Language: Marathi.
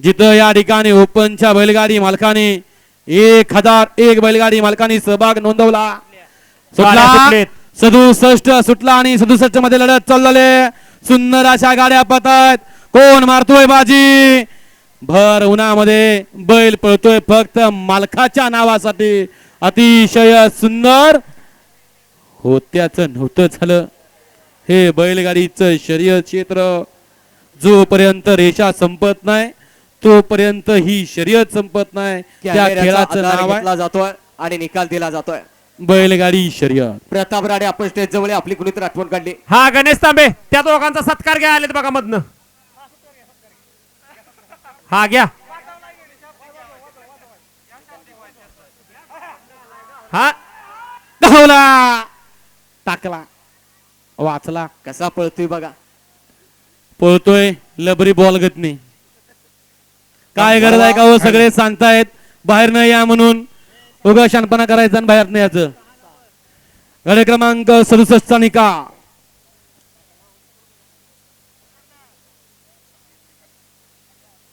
जिथं या ठिकाणी ओपनच्या बैलगाडी मालकाने 1001 बैलगाडी मालकांनी सहभाग नोंदवला. सुटला 67 सुटला आणि 67 मध्ये लढत चालले. सुंदर अशा गाड्या पळतायत. कोण मारतोय बाजी? भर उन्हामध्ये बैल पळतोय फक्त मालकाच्या नावासाठी. अतिशय सुंदर. होत्याचं नव्हतं झालं. हे बैलगाडीचं शर्यत क्षेत्र जोपर्यंत रेषा संपत नाही तोपर्यंत ही शर्यत संपत नाही. त्या खेळाचं नाव घेतला जातोय आणि निकाल दिला जातोय बैलगाडी शर्यत. प्रताप राणे आपण स्टेज जवळ आपली कुणीतरी आठवण काढली. हा गणेश तांबे त्या दोघांचा सत्कार घ्या आलेत बघा मधनं. हा घ्या. हा धावला टाकला वाचला. कसा पळतोय बघा. पळतोय लबरी बॉल गतने. काय गरज आहे का हो? सगळे सांगतायत बाहेर न या म्हणून. उगा शानपणा करायचा आणि बाहेर नाही याचं. गड क्रमांक 67 चा निकाल.